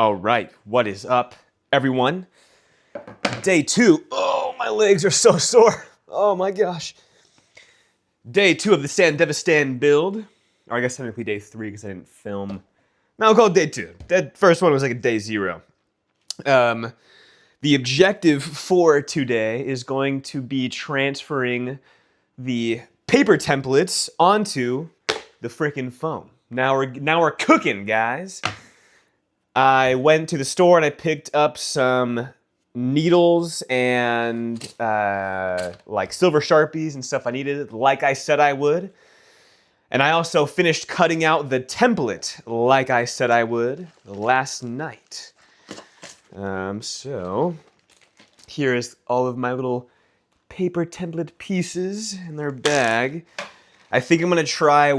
All right, what is up, everyone? Day 2. Oh, my legs are so sore. Oh my gosh. Day 2 of the Sandevistan build. Or I guess technically day 3 because I didn't film. No, I'll call it day 2. That first one was like a day 0. The objective for today is going to be transferring the paper templates onto the frickin' foam. Now we're cooking, guys. I went to the store and I picked up some needles and like silver Sharpies and stuff I needed, like I said I would. And I also finished cutting out the template, like I said I would, last night. So here is all of my little paper template pieces in their bag. I think I'm gonna try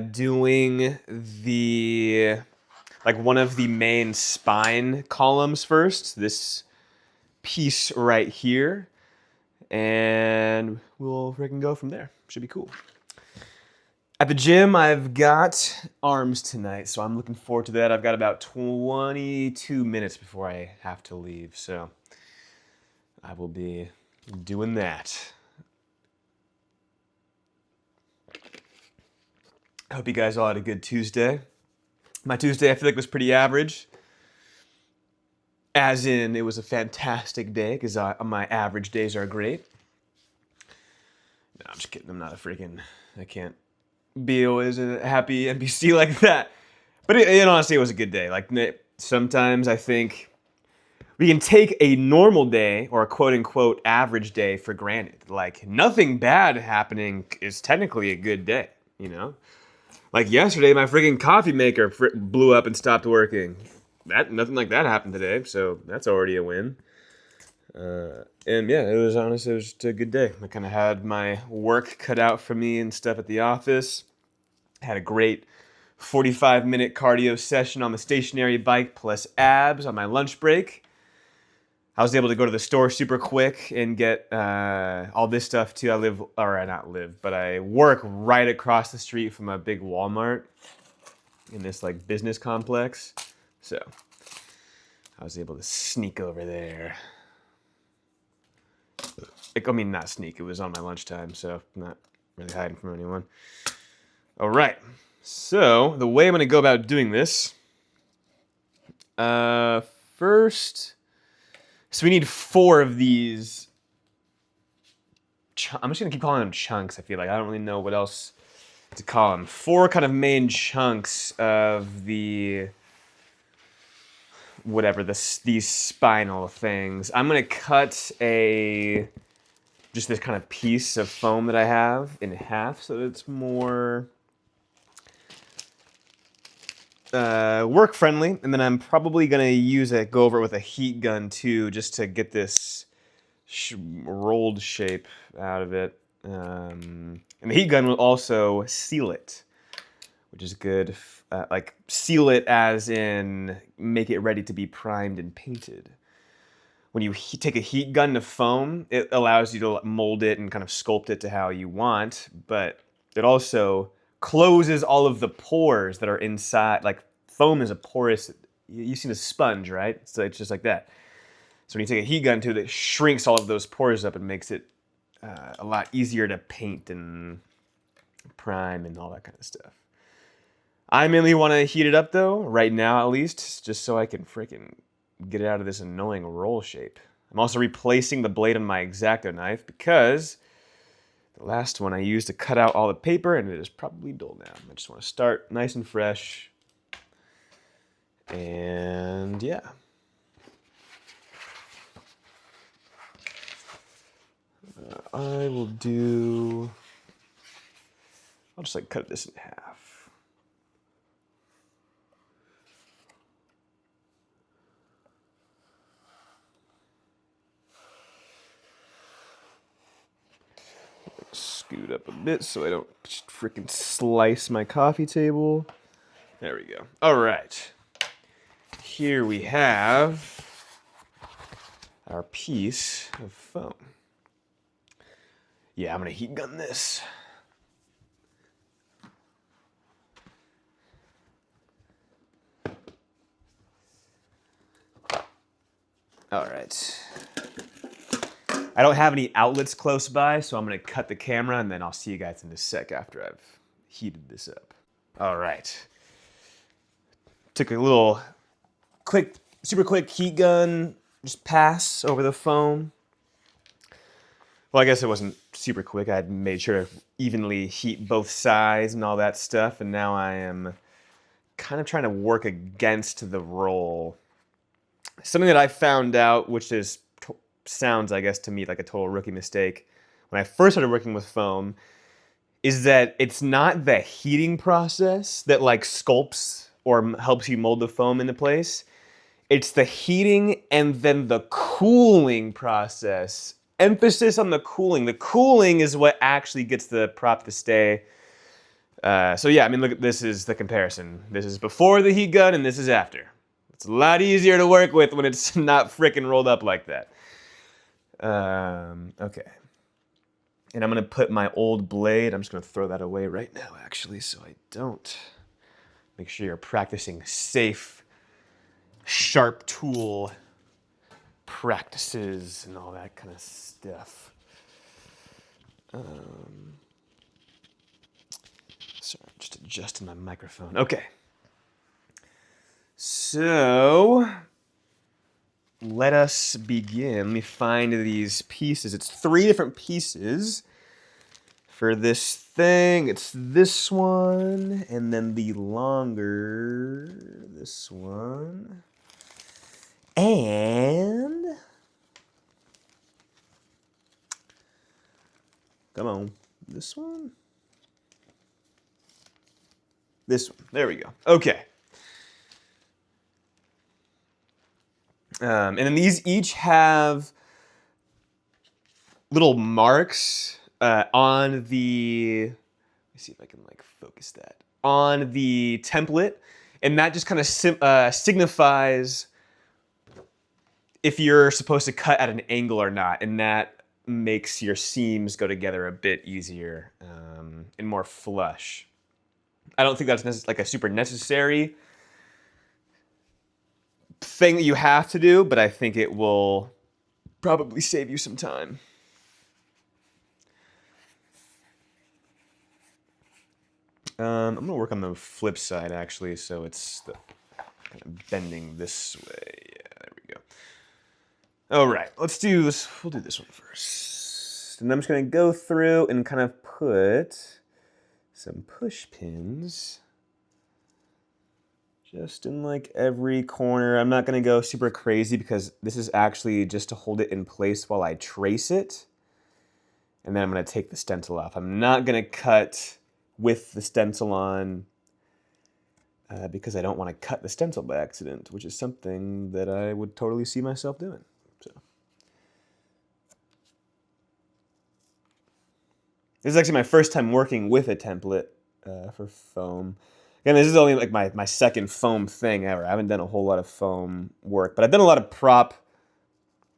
doing the one of the main spine columns first, this piece right here, and we'll freaking go from there. Should be cool. At the gym, I've got arms tonight, so I'm looking forward to that. I've got about 22 minutes before I have to leave, so I will be doing that. I hope you guys all had a good Tuesday. My Tuesday, I feel like, was pretty average. As in, it was a fantastic day, because my average days are great. No, I'm just kidding. I'm not a freaking... I can't be always a happy NPC like that. But honestly, it was a good day. Like, sometimes I think we can take a normal day, or a quote-unquote average day, for granted. Like, nothing bad happening is technically a good day, you know? Like yesterday, my friggin' coffee maker blew up and stopped working. Nothing like that happened today, so that's already a win. And yeah, it was just a good day. I kind of had my work cut out for me and stuff at the office. Had a great 45-minute cardio session on the stationary bike plus abs on my lunch break. I was able to go to the store super quick and get all this stuff too. I work right across the street from a big Walmart in this like business complex. So I was able to sneak over there. Not sneak, it was on my lunchtime, so I'm not really hiding from anyone. All right, so the way I'm gonna go about doing this, first, so we need 4 of these. I'm just gonna keep calling them chunks. I feel like I don't really know what else to call them. 4 kind of main chunks of the these spinal things. I'm gonna cut just this kind of piece of foam that I have in half so that it's more work friendly, and then I'm probably gonna go over it with a heat gun too, just to get this rolled shape out of it. And the heat gun will also seal it, which is good. Like seal it as in make it ready to be primed and painted. When you take a heat gun to foam, it allows you to mold it and kind of sculpt it to how you want, but it also closes all of the pores that are inside. Like foam is a porous, you've seen a sponge, right? So it's just like that. So when you take a heat gun to it, it shrinks all of those pores up and makes it a lot easier to paint and prime and all that kind of stuff. I mainly want to heat it up though, right now at least, just so I can freaking get it out of this annoying roll shape. I'm also replacing the blade on my X-Acto knife because the last one I used to cut out all the paper and it is probably dull now. I just want to start nice and fresh. And yeah. I'll just like cut this in half. Scoot up a bit so I don't freaking slice my coffee table. There we go. All right. Here we have our piece of foam. Yeah, I'm gonna heat gun this. All right. I don't have any outlets close by, so I'm gonna cut the camera and then I'll see you guys in a sec after I've heated this up. All right. Took a little super quick heat gun, just pass over the foam. Well, I guess it wasn't super quick. I had made sure to evenly heat both sides and all that stuff, and now I am kind of trying to work against the roll. Something that I found out, which sounds, I guess, to me like a total rookie mistake when I first started working with foam, is that it's not the heating process that like sculpts or helps you mold the foam into place. It's the heating and then the cooling process. Emphasis on the cooling. The cooling is what actually gets the prop to stay. So yeah, I mean, look, this is the comparison. This is before the heat gun and this is after. It's a lot easier to work with when it's not frickin' rolled up like that. Okay. And I'm gonna put my old blade, I'm just gonna throw that away right now actually, so I don't. Make sure you're practicing safe, sharp tool practices and all that kind of stuff. Sorry, I'm just adjusting my microphone. Okay. So, let us begin. Let me find these pieces. It's 3 different pieces for this thing. It's this one, and then the longer, this one. And, come on, this one? This one, there we go. Okay. And then these each have little marks on the, let me see if I can like focus that, on the template. And that just kind of signifies if you're supposed to cut at an angle or not. And that makes your seams go together a bit easier and more flush. I don't think that's like a super necessary thing that you have to do, but I think it will probably save you some time. I'm gonna work on the flip side actually, so it's kind of bending this way. Yeah, there we go. All right, let's do this. We'll do this one first. And I'm just gonna go through and kind of put some push pins just in like every corner. I'm not gonna go super crazy because this is actually just to hold it in place while I trace it. And then I'm gonna take the stencil off. I'm not gonna cut with the stencil on because I don't wanna cut the stencil by accident, which is something that I would totally see myself doing. So. This is actually my first time working with a template for foam. Again, this is only like my second foam thing ever. I haven't done a whole lot of foam work, but I've done a lot of prop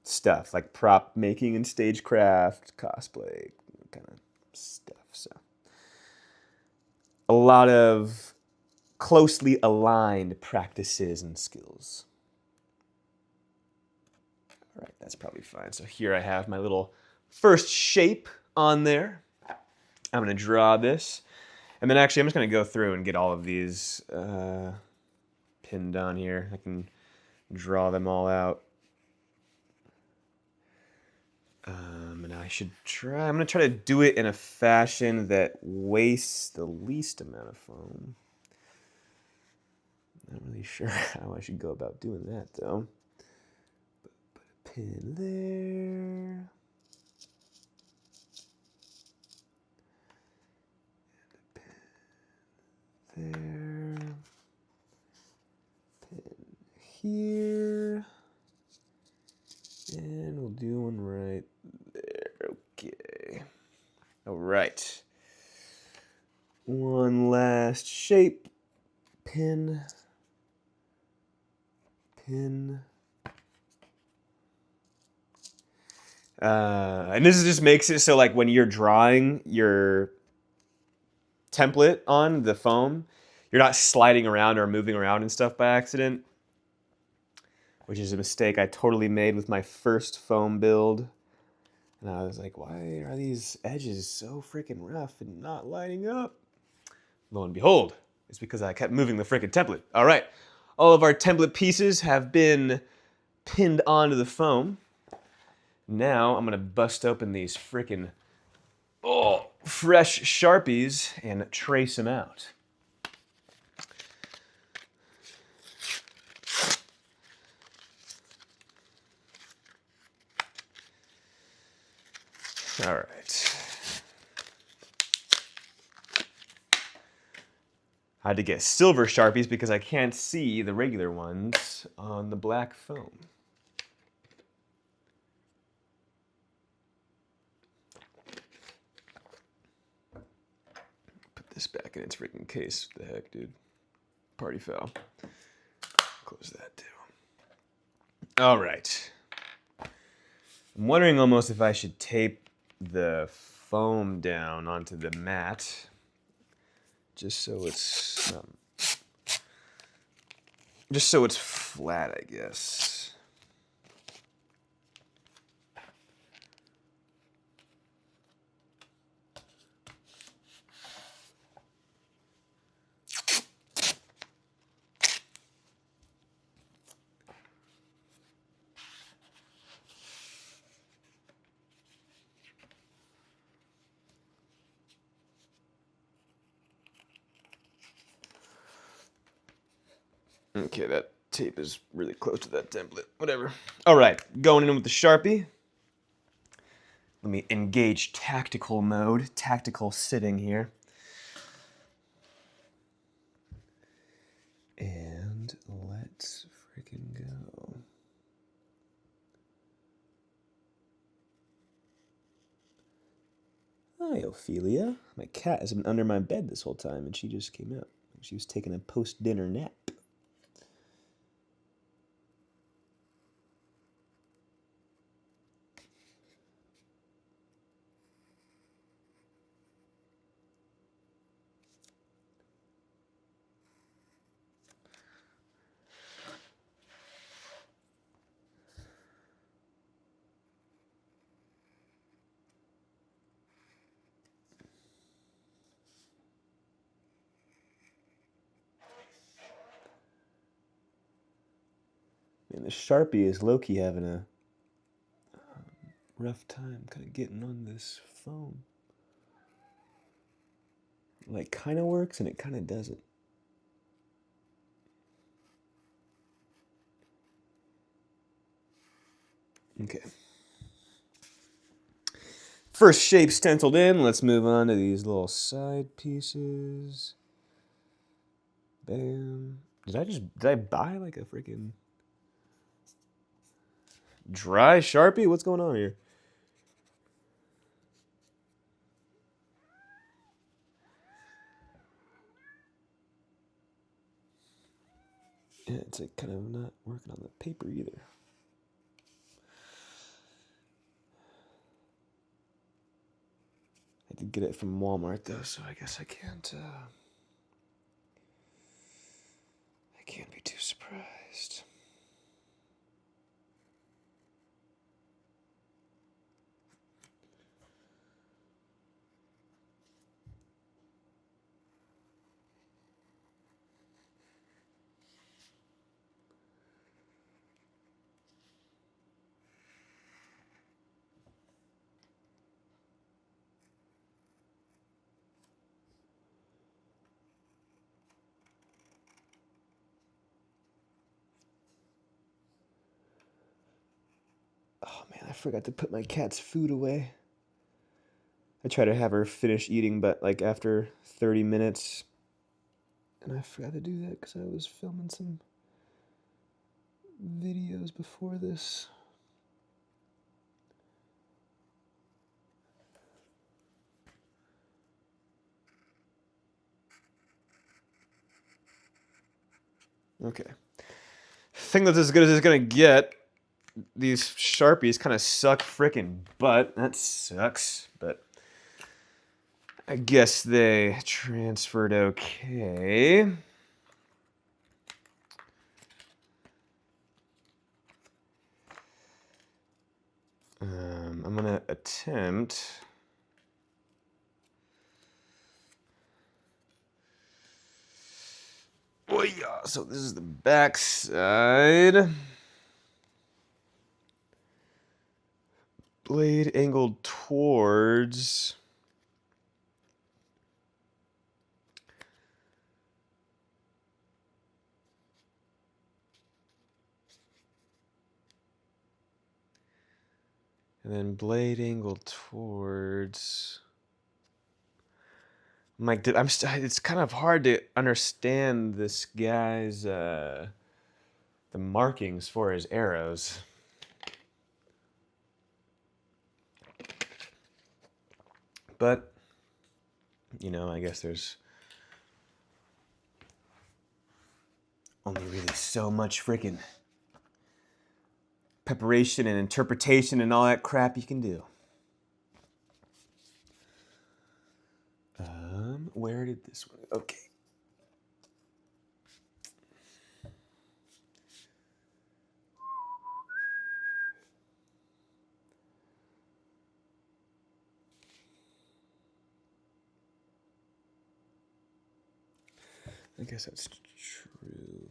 stuff, like prop making and stagecraft, cosplay kind of stuff. So a lot of closely aligned practices and skills. All right, that's probably fine. So here I have my little first shape on there. I'm gonna draw this. And then actually I'm just gonna go through and get all of these pinned on here. I can draw them all out. And I'm gonna try to do it in a fashion that wastes the least amount of foam. Not really sure how I should go about doing that though. Put a pin there. There, pin here, and we'll do one right there. Okay. All right. One last shape. Pin. Pin. And this just makes it so like when you're drawing your template on the foam, you're not sliding around or moving around and stuff by accident. which is a mistake I totally made with my first foam build. And I was like, why are these edges so freaking rough and not lining up? Lo and behold, it's because I kept moving the freaking template. All right, all of our template pieces have been pinned onto the foam. Now I'm gonna bust open these freaking fresh Sharpies and trace them out. All right. I had to get silver Sharpies because I can't see the regular ones on the black foam. Put this back in its freaking case. What the heck, dude? Party foul. Close that too. All right. I'm wondering almost if I should tape the foam down onto the mat, just so it's flat, I guess. Okay, that tape is really close to that template. Whatever. All right, going in with the Sharpie. Let me engage tactical mode, tactical sitting here. And let's freaking go. Hi, Ophelia. My cat has been under my bed this whole time, and she just came out. She was taking a post-dinner nap. And the Sharpie is low-key having a rough time kind of getting on this foam. Like, kind of works and it kind of doesn't. Okay. First shape stenciled in. Let's move on to these little side pieces. Bam. Did I buy like a freaking dry Sharpie? What's going on here? Yeah, it's like kind of not working on the paper either. I did get it from Walmart though, so I guess I can't be too surprised. Oh man, I forgot to put my cat's food away. I try to have her finish eating, but like after 30 minutes, and I forgot to do that because I was filming some videos before this. Okay. I think that's as good as it's gonna get. These Sharpies kind of suck frickin' butt. That sucks, but I guess they transferred okay. attempt. Oh yeah, so this is the back side. Blade angled towards. And then blade angled towards. It's kind of hard to understand this guy's the markings for his arrows. But you know, I guess there's only really so much freaking preparation and interpretation and all that crap you can do. Where did this one? Okay. I guess that's true.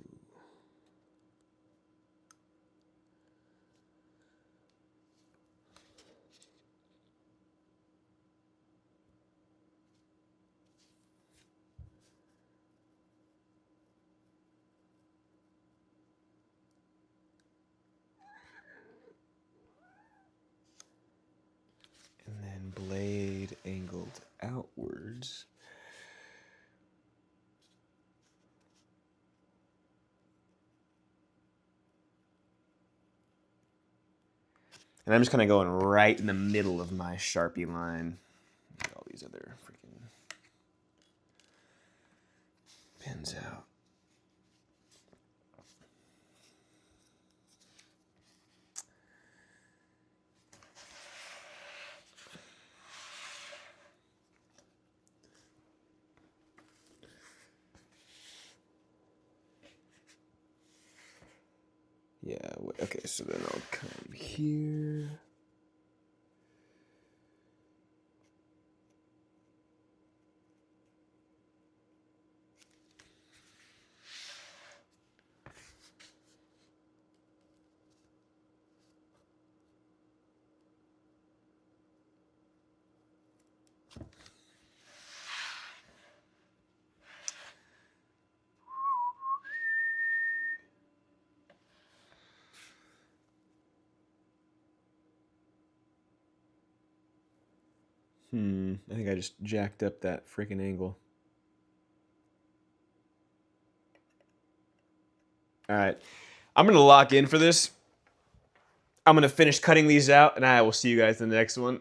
And then blade angled outwards. And I'm just kind of going right in the middle of my Sharpie line. Get all these other freaking pins out. Yeah, okay, so then I'll come here. I think I just jacked up that freaking angle. All right, I'm gonna lock in for this. I'm gonna finish cutting these out, and I will see you guys in the next one.